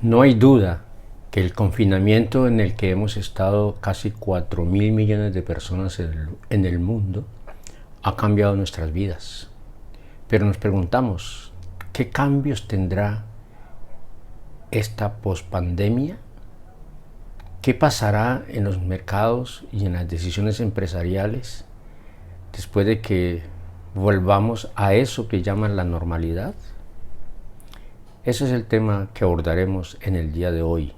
No hay duda que el confinamiento en el que hemos estado casi 4.000 millones de personas en el mundo ha cambiado nuestras vidas. Pero nos preguntamos, ¿qué cambios tendrá esta pospandemia? ¿Qué pasará en los mercados y en las decisiones empresariales después de que volvamos a eso que llaman la normalidad? Ese es el tema que abordaremos en el día de hoy.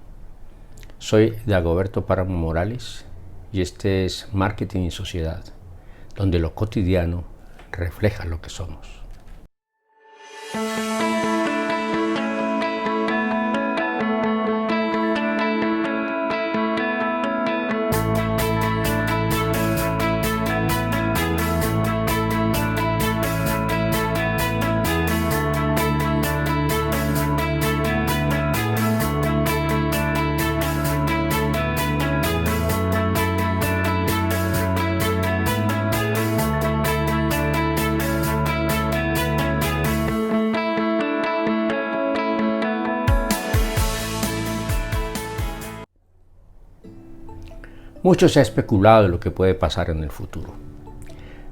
Soy Dagoberto Páramo Morales y este es Marketing y Sociedad, donde lo cotidiano refleja lo que somos. Mucho se ha especulado de lo que puede pasar en el futuro.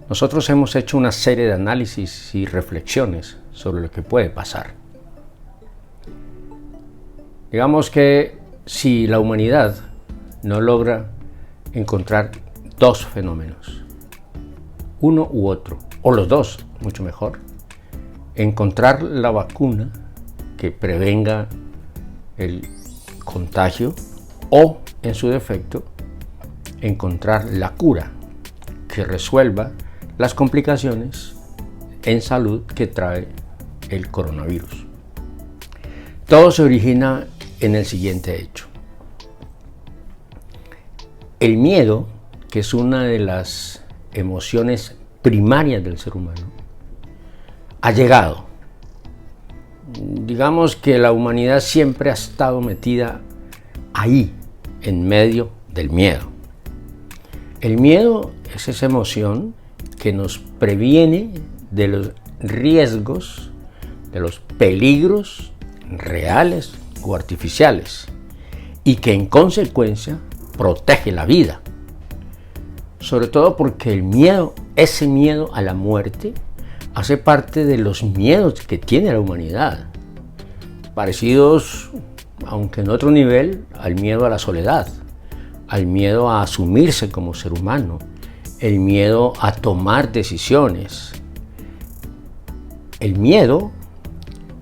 Nosotros hemos hecho una serie de análisis y reflexiones sobre lo que puede pasar. Digamos que si la humanidad no logra encontrar dos fenómenos, uno u otro, o los dos, mucho mejor, encontrar la vacuna que prevenga el contagio o, en su defecto, encontrar la cura que resuelva las complicaciones en salud que trae el coronavirus. Todo se origina en el siguiente hecho. El miedo, que es una de las emociones primarias del ser humano, ha llegado. Digamos que la humanidad siempre ha estado metida ahí, en medio del miedo. El miedo es esa emoción que nos previene de los riesgos, de los peligros reales o artificiales y que en consecuencia protege la vida. Sobre todo porque el miedo, ese miedo a la muerte, hace parte de los miedos que tiene la humanidad, parecidos, aunque en otro nivel, al miedo a la soledad, al miedo a asumirse como ser humano, el miedo a tomar decisiones. El miedo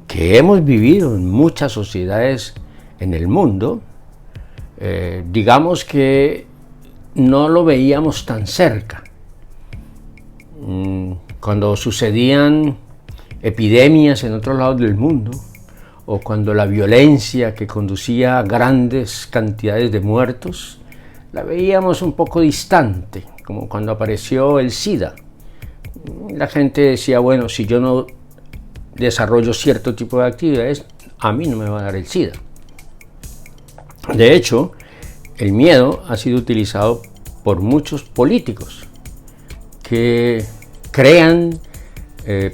que hemos vivido en muchas sociedades en el mundo, digamos que no lo veíamos tan cerca. Cuando sucedían epidemias en otros lados del mundo, o cuando la violencia que conducía a grandes cantidades de muertos, la veíamos un poco distante, como cuando apareció el SIDA. La gente decía, bueno, si yo no desarrollo cierto tipo de actividades, a mí no me va a dar el SIDA. De hecho, el miedo ha sido utilizado por muchos políticos que crean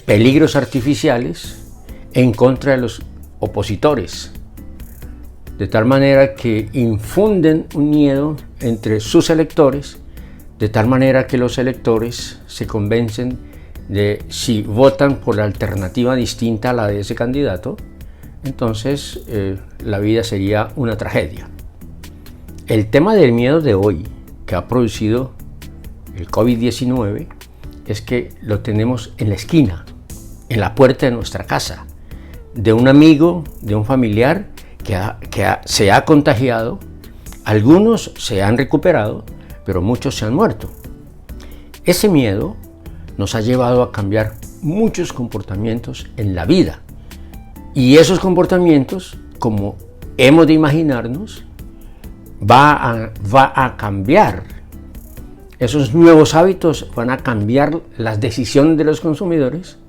peligros artificiales en contra de los opositores, de tal manera que infunden un miedo entre sus electores, de tal manera que los electores se convencen de si votan por la alternativa distinta a la de ese candidato, entonces la vida sería una tragedia. El tema del miedo de hoy, que ha producido el COVID-19, es que lo tenemos en la esquina, en la puerta de nuestra casa, de un amigo, de un familiar que se ha contagiado. Algunos se han recuperado, pero muchos se han muerto. Ese miedo nos ha llevado a cambiar muchos comportamientos en la vida. Y esos comportamientos, como hemos de imaginarnos, va a cambiar. Esos nuevos hábitos van a cambiar las decisiones de los consumidores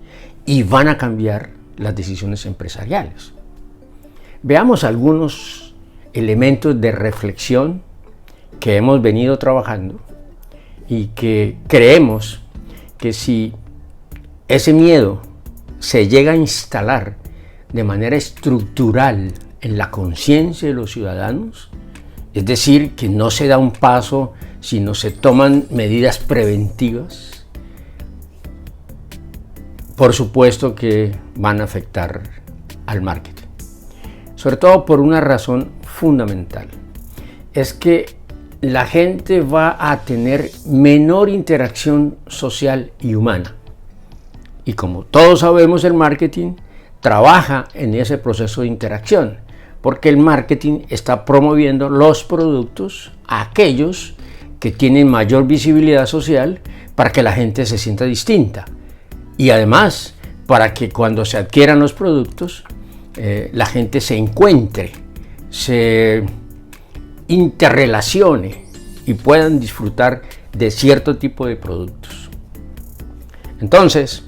y van a cambiar las decisiones empresariales. Veamos algunos elementos de reflexión que hemos venido trabajando y que creemos que si ese miedo se llega a instalar de manera estructural en la conciencia de los ciudadanos, es decir, que no se da un paso, sino se toman medidas preventivas, por supuesto que van a afectar al marketing. Sobre todo por una razón fundamental, es que la gente va a tener menor interacción social y humana. Y como todos sabemos, el marketing trabaja en ese proceso de interacción, porque el marketing está promoviendo los productos a aquellos que tienen mayor visibilidad social para que la gente se sienta distinta. Y además, para que cuando se adquieran los productos, la gente se encuentre, se interrelacione y puedan disfrutar de cierto tipo de productos. Entonces,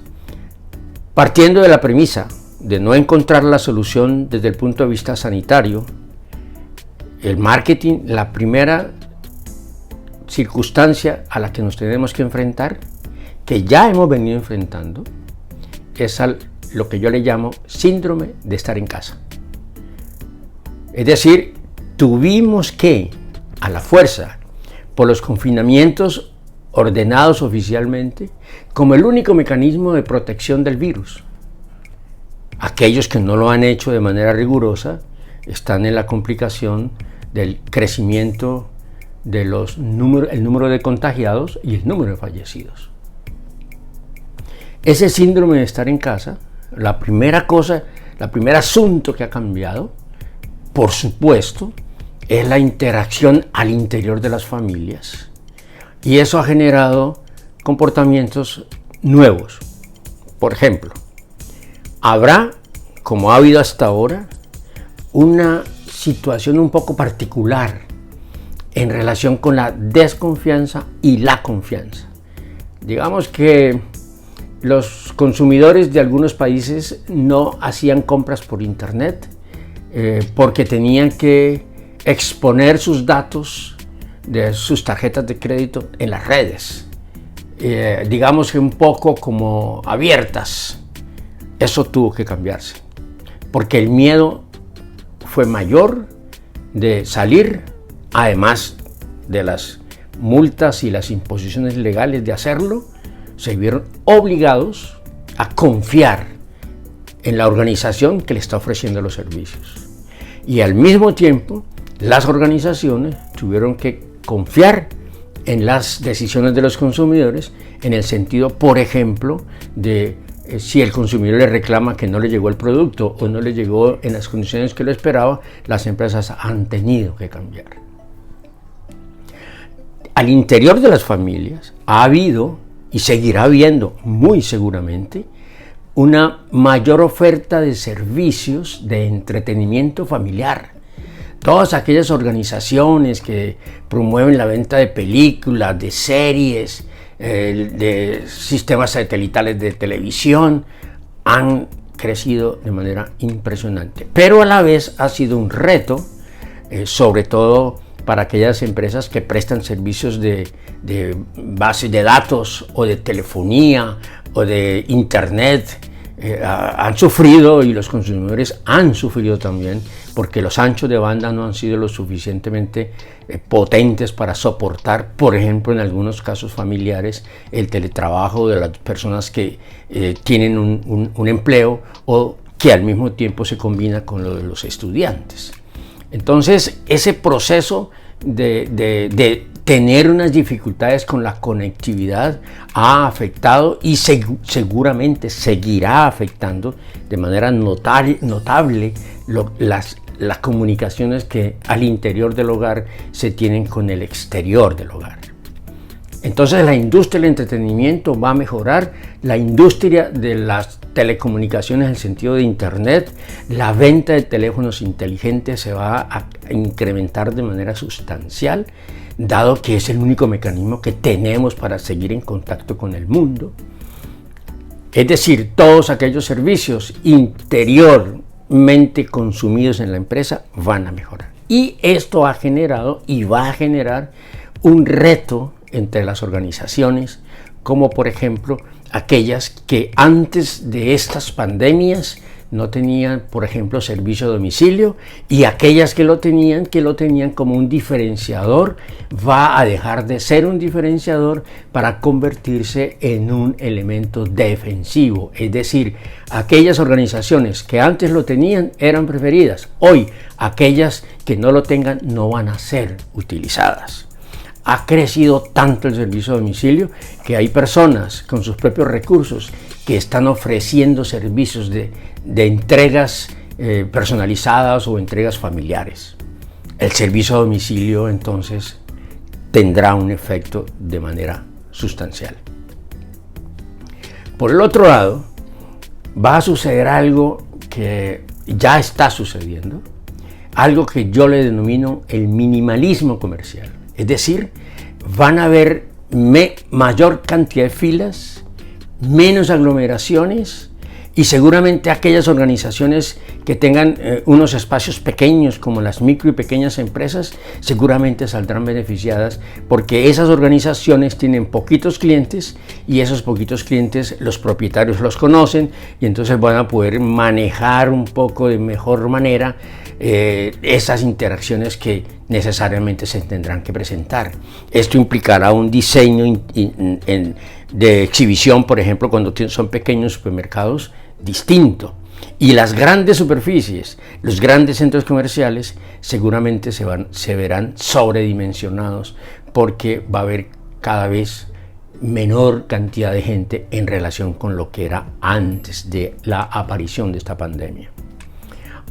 partiendo de la premisa de no encontrar la solución desde el punto de vista sanitario, el marketing, la primera circunstancia a la que nos tenemos que enfrentar, que ya hemos venido enfrentando, es lo que yo le llamo síndrome de estar en casa. Es decir, tuvimos que, a la fuerza, por los confinamientos ordenados oficialmente, como el único mecanismo de protección del virus. Aquellos que no lo han hecho de manera rigurosa están en la complicación del crecimiento de el número de contagiados y el número de fallecidos. Ese síndrome de estar en casa, la primera cosa, el primer asunto que ha cambiado, por supuesto, es la interacción al interior de las familias. Y eso ha generado comportamientos nuevos. Por ejemplo, habrá, como ha habido hasta ahora, una situación un poco particular en relación con la desconfianza y la confianza. Digamos que los consumidores de algunos países no hacían compras por internet porque tenían que exponer sus datos de sus tarjetas de crédito en las redes, digamos que un poco como abiertas. Eso tuvo que cambiarse, porque el miedo fue mayor de salir, además de las multas y las imposiciones legales de hacerlo. Se vieron obligados a confiar en la organización que le está ofreciendo los servicios. Y al mismo tiempo, las organizaciones tuvieron que confiar en las decisiones de los consumidores, en el sentido, por ejemplo, de si el consumidor le reclama que no le llegó el producto o no le llegó en las condiciones que lo esperaba, las empresas han tenido que cambiar. Al interior de las familias ha habido y seguirá habiendo muy seguramente una mayor oferta de servicios de entretenimiento familiar. Todas aquellas organizaciones que promueven la venta de películas, de series, de sistemas satelitales de televisión, han crecido de manera impresionante. Pero a la vez ha sido un reto, sobre todo para aquellas empresas que prestan servicios de bases de datos o de telefonía o de internet. Han sufrido, y los consumidores han sufrido también, porque los anchos de banda no han sido lo suficientemente potentes para soportar, por ejemplo, en algunos casos familiares, el teletrabajo de las personas que tienen un empleo o que al mismo tiempo se combina con lo de los estudiantes. Entonces, ese proceso de tener unas dificultades con la conectividad ha afectado y seguramente seguirá afectando de manera notable las comunicaciones que al interior del hogar se tienen con el exterior del hogar. Entonces la industria del entretenimiento va a mejorar, la industria de las telecomunicaciones en el sentido de internet, la venta de teléfonos inteligentes se va a incrementar de manera sustancial, dado que es el único mecanismo que tenemos para seguir en contacto con el mundo. Es decir, todos aquellos servicios interiormente consumidos en la empresa van a mejorar. Y esto ha generado y va a generar un reto entre las organizaciones, como por ejemplo aquellas que antes de estas pandemias no tenían, por ejemplo, servicio a domicilio, y aquellas que lo tenían como un diferenciador, va a dejar de ser un diferenciador para convertirse en un elemento defensivo. Es decir, aquellas organizaciones que antes lo tenían eran preferidas. Hoy, aquellas que no lo tengan no van a ser utilizadas. Ha crecido tanto el servicio a domicilio que hay personas con sus propios recursos que están ofreciendo servicios de entregas personalizadas o entregas familiares. El servicio a domicilio entonces tendrá un efecto de manera sustancial. Por el otro lado, va a suceder algo que ya está sucediendo, algo que yo le denomino el minimalismo comercial. Es decir, van a haber mayor cantidad de filas, menos aglomeraciones, y seguramente aquellas organizaciones que tengan unos espacios pequeños como las micro y pequeñas empresas seguramente saldrán beneficiadas, porque esas organizaciones tienen poquitos clientes y esos poquitos clientes los propietarios los conocen y entonces van a poder manejar un poco de mejor manera esas interacciones que necesariamente se tendrán que presentar. Esto implicará un diseño de exhibición, por ejemplo, cuando son pequeños supermercados, distinto. Y las grandes superficies, los grandes centros comerciales, seguramente se verán sobredimensionados porque va a haber cada vez menor cantidad de gente en relación con lo que era antes de la aparición de esta pandemia.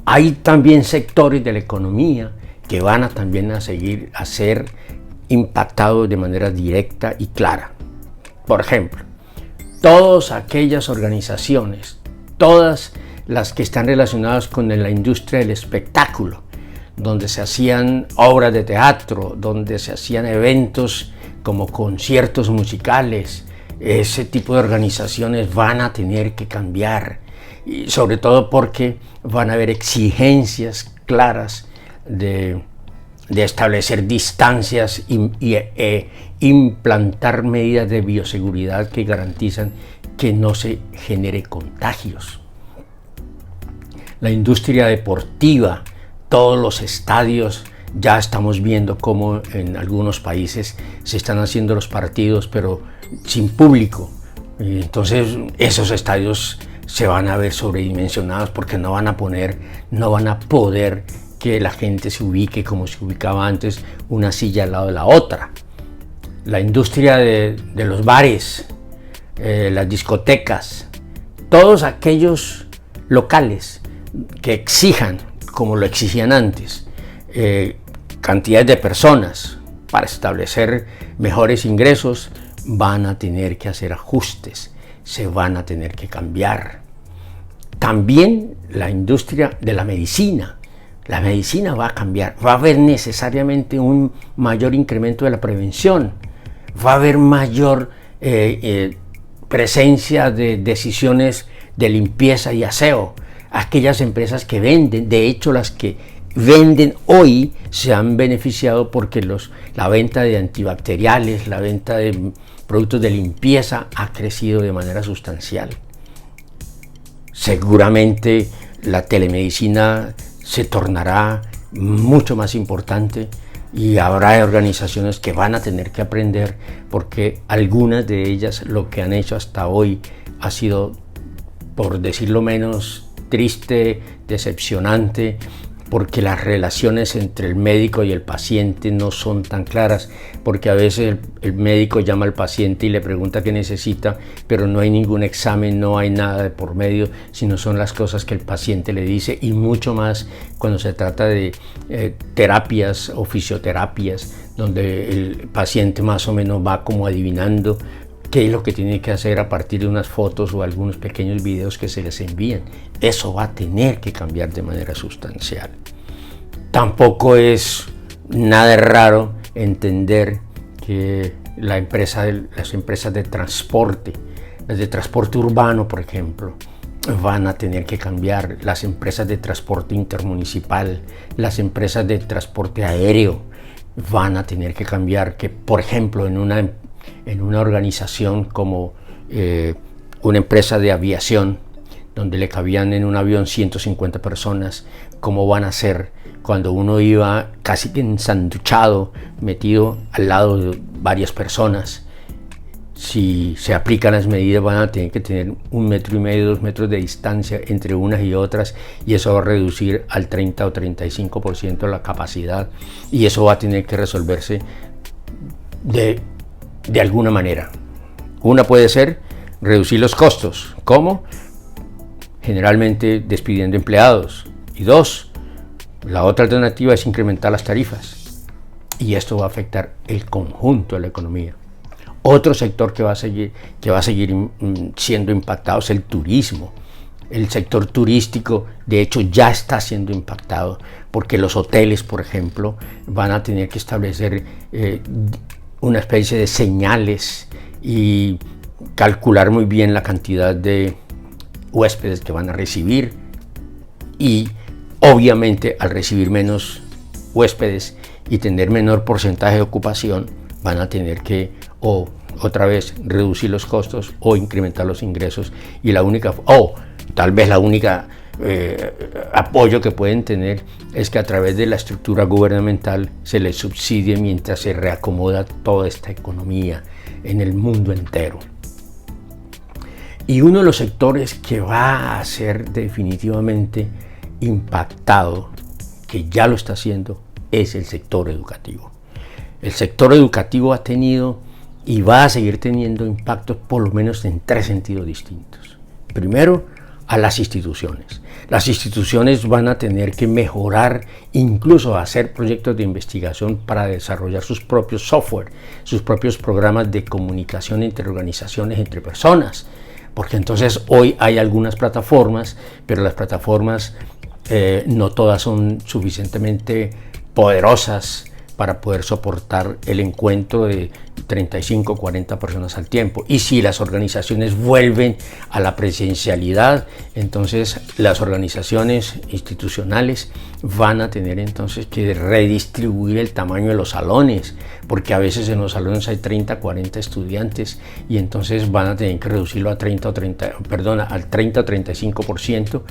Hay también sectores de la economía que van a también a seguir a ser impactados de manera directa y clara. Por ejemplo, todas aquellas organizaciones, todas las que están relacionadas con la industria del espectáculo, donde se hacían obras de teatro, donde se hacían eventos como conciertos musicales, ese tipo de organizaciones van a tener que cambiar, y sobre todo porque van a haber exigencias claras de establecer distancias e implantar medidas de bioseguridad que garantizan que no se genere contagios. La industria deportiva, todos los estadios, ya estamos viendo cómo en algunos países se están haciendo los partidos pero sin público. Y entonces esos estadios se van a ver sobredimensionados porque no van a poder que la gente se ubique como se ubicaba antes, una silla al lado de la otra. La industria de los bares, las discotecas, todos aquellos locales que exijan, como lo exigían antes, cantidades de personas para establecer mejores ingresos, van a tener que hacer ajustes, se van a tener que cambiar. También la industria de la medicina va a cambiar, va a haber necesariamente un mayor incremento de la prevención, va a haber mayor presencia de decisiones de limpieza y aseo. Aquellas empresas que venden, de hecho las que venden hoy se han beneficiado porque la venta de antibacteriales, la venta de productos de limpieza ha crecido de manera sustancial. Seguramente la telemedicina se tornará mucho más importante y habrá organizaciones que van a tener que aprender, porque algunas de ellas lo que han hecho hasta hoy ha sido, por decirlo menos, triste, decepcionante, porque las relaciones entre el médico y el paciente no son tan claras, porque a veces el médico llama al paciente y le pregunta qué necesita, pero no hay ningún examen, no hay nada de por medio, sino son las cosas que el paciente le dice, y mucho más cuando se trata de terapias o fisioterapias, donde el paciente más o menos va como adivinando qué es lo que tiene que hacer a partir de unas fotos o algunos pequeños videos que se les envían. Eso va a tener que cambiar de manera sustancial. Tampoco es nada raro entender que las empresas de transporte, las de transporte urbano, por ejemplo, van a tener que cambiar. Las empresas de transporte intermunicipal, las empresas de transporte aéreo van a tener que cambiar. Que, por ejemplo, en una organización como una empresa de aviación, donde le cabían en un avión 150 personas, ¿cómo van a ser cuando uno iba casi que ensanduchado, metido al lado de varias personas? Si se aplican las medidas, van a tener que tener 1,5 metros, 2 metros de distancia entre unas y otras, y eso va a reducir al 30 o 35% la capacidad, y eso va a tener que resolverse de alguna manera. Una puede ser reducir los costos. ¿Cómo? Generalmente despidiendo empleados. Y dos, la otra alternativa es incrementar las tarifas, y esto va a afectar el conjunto de la economía. Otro sector que va a seguir siendo impactado es el turismo. El sector turístico, de hecho, ya está siendo impactado, porque los hoteles, por ejemplo, van a tener que establecer una especie de señales y calcular muy bien la cantidad de huéspedes que van a recibir, y obviamente al recibir menos huéspedes y tener menor porcentaje de ocupación, van a tener que otra vez reducir los costos o incrementar los ingresos, y tal vez la única apoyo que pueden tener es que a través de la estructura gubernamental se les subsidie mientras se reacomoda toda esta economía en el mundo entero. Y uno de los sectores que va a ser definitivamente impactado, que ya lo está haciendo, es el sector educativo. El sector educativo ha tenido y va a seguir teniendo impactos por lo menos en 3 sentidos distintos. Primero, a las instituciones. Las instituciones van a tener que mejorar, incluso hacer proyectos de investigación para desarrollar sus propios software, sus propios programas de comunicación entre organizaciones, entre personas. Porque entonces hoy hay algunas plataformas, pero las plataformas no todas son suficientemente poderosas para poder soportar el encuentro de 35 o 40 personas al tiempo. Y si las organizaciones vuelven a la presencialidad, entonces las organizaciones institucionales van a tener entonces que redistribuir el tamaño de los salones, porque a veces en los salones hay 30, 40 estudiantes, y entonces van a tener que reducirlo al 30 o 35%,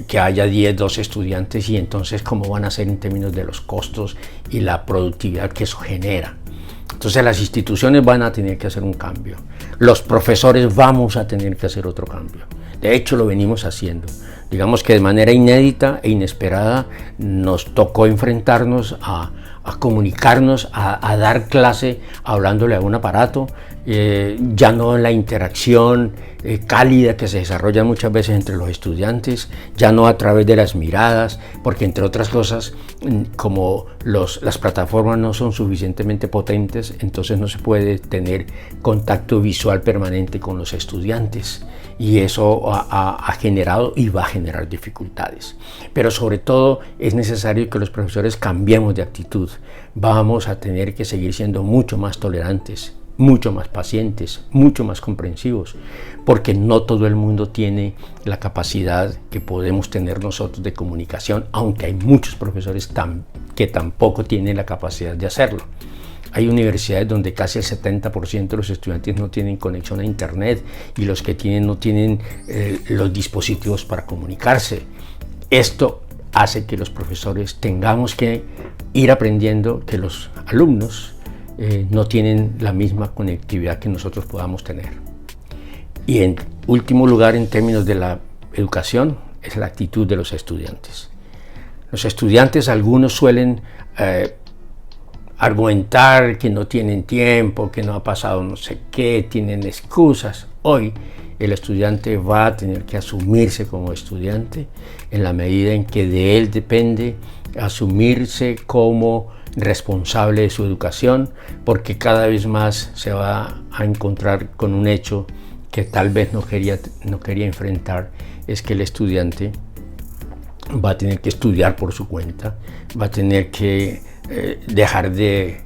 que haya 10, 12 estudiantes, y entonces cómo van a ser en términos de los costos y la productividad que eso genera. Entonces las instituciones van a tener que hacer un cambio. Los profesores vamos a tener que hacer otro cambio. De hecho, lo venimos haciendo. Digamos que de manera inédita e inesperada nos tocó enfrentarnos a comunicarnos, a dar clase hablándole a un aparato, ya no la interacción cálida que se desarrolla muchas veces entre los estudiantes, ya no a través de las miradas, porque entre otras cosas, como las plataformas no son suficientemente potentes, entonces no se puede tener contacto visual permanente con los estudiantes, y eso ha generado y va a generar dificultades. Pero sobre todo es necesario que los profesores cambiemos de actitud. Vamos a tener que seguir siendo mucho más tolerantes, mucho más pacientes, mucho más comprensivos, porque no todo el mundo tiene la capacidad que podemos tener nosotros de comunicación, aunque hay muchos profesores que tampoco tienen la capacidad de hacerlo. Hay universidades donde casi el 70% de los estudiantes no tienen conexión a internet, y los que tienen no tienen los dispositivos para comunicarse. Esto hace que los profesores tengamos que ir aprendiendo que los alumnos no tienen la misma conectividad que nosotros podamos tener. Y en último lugar, en términos de la educación, es la actitud de los estudiantes. Los estudiantes, algunos suelen argumentar que no tienen tiempo, que no ha pasado no sé qué, tienen excusas. Hoy el estudiante va a tener que asumirse como estudiante en la medida en que de él depende asumirse como responsable de su educación, porque cada vez más se va a encontrar con un hecho que tal vez no quería enfrentar, es que el estudiante va a tener que estudiar por su cuenta, va a tener que dejar de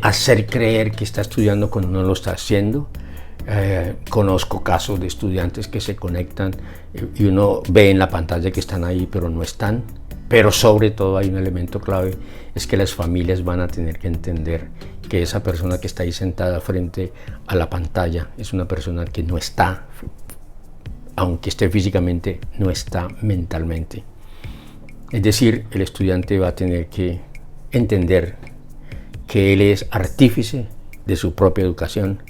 hacer creer que está estudiando cuando no lo está haciendo. Conozco casos de estudiantes que se conectan y uno ve en la pantalla que están ahí, pero no están. Pero sobre todo hay un elemento clave, es que las familias van a tener que entender que esa persona que está ahí sentada frente a la pantalla es una persona que no está, aunque esté físicamente, no está mentalmente. Es decir, el estudiante va a tener que entender que él es artífice de su propia educación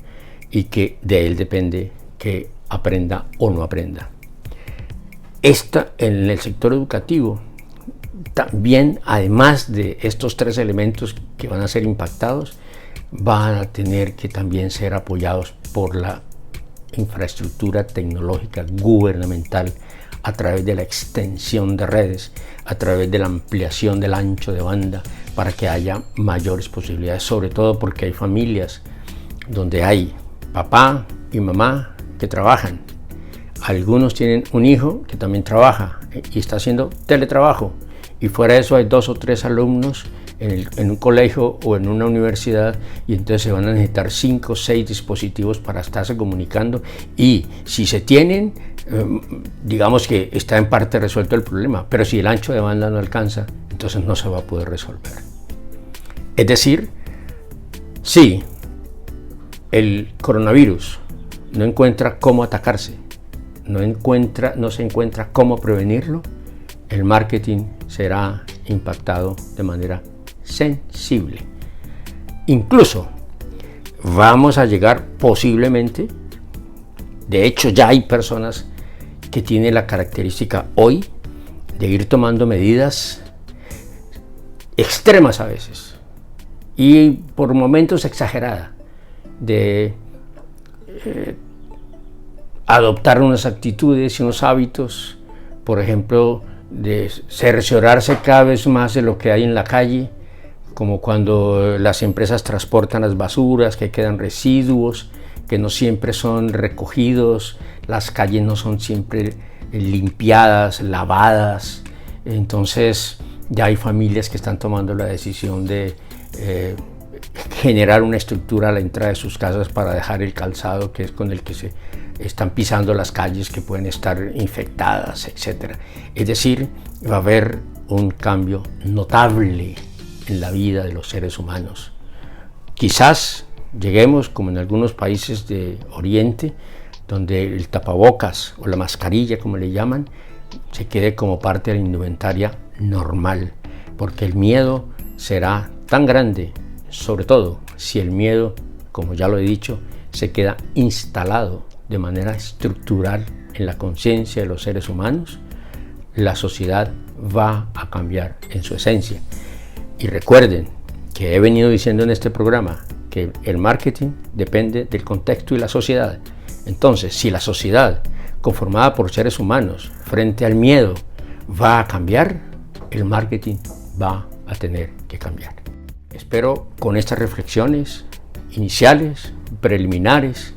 y que de él depende que aprenda o no aprenda. En el sector educativo, también, además de estos tres elementos que van a ser impactados, van a tener que también ser apoyados por la infraestructura tecnológica gubernamental a través de la extensión de redes, a través de la ampliación del ancho de banda, para que haya mayores posibilidades, sobre todo porque hay familias donde hay papá y mamá que trabajan. Algunos tienen un hijo que también trabaja y está haciendo teletrabajo, y fuera de eso hay 2 o 3 alumnos en un colegio o en una universidad, y entonces se van a necesitar 5 o 6 dispositivos para estarse comunicando, y si se tienen, digamos que está en parte resuelto el problema, pero si el ancho de banda no alcanza, entonces no se va a poder resolver. Es decir, si el coronavirus no encuentra cómo atacarse, no se encuentra cómo prevenirlo, el marketing será impactado de manera sensible. Incluso vamos a llegar posiblemente, de hecho ya hay personas que tienen la característica hoy de ir tomando medidas extremas a veces y por momentos exageradas, de adoptar unas actitudes y unos hábitos, por ejemplo, de cerciorarse cada vez más de lo que hay en la calle, como cuando las empresas transportan las basuras, que quedan residuos, que no siempre son recogidos, las calles no son siempre limpiadas, lavadas. Entonces ya hay familias que están tomando la decisión de generar una estructura a la entrada de sus casas para dejar el calzado, que es con el que se están pisando las calles, que pueden estar infectadas, etc. Es decir, va a haber un cambio notable en la vida de los seres humanos. Quizás lleguemos, como en algunos países de Oriente, donde el tapabocas o la mascarilla, como le llaman, se quede como parte de la indumentaria normal, porque el miedo será tan grande, sobre todo si el miedo, como ya lo he dicho, se queda instalado de manera estructural en la conciencia de los seres humanos, la sociedad va a cambiar en su esencia. Y recuerden que he venido diciendo en este programa que el marketing depende del contexto y la sociedad. Entonces, si la sociedad, conformada por seres humanos, frente al miedo, va a cambiar, el marketing va a tener que cambiar. Espero con estas reflexiones iniciales, preliminares,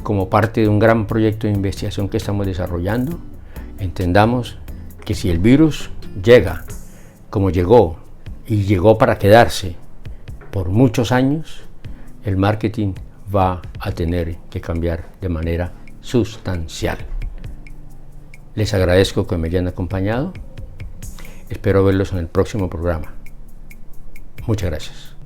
como parte de un gran proyecto de investigación que estamos desarrollando, entendamos que si el virus llega como llegó y llegó para quedarse por muchos años, el marketing va a tener que cambiar de manera sustancial. Les agradezco que me hayan acompañado. Espero verlos en el próximo programa. Muchas gracias.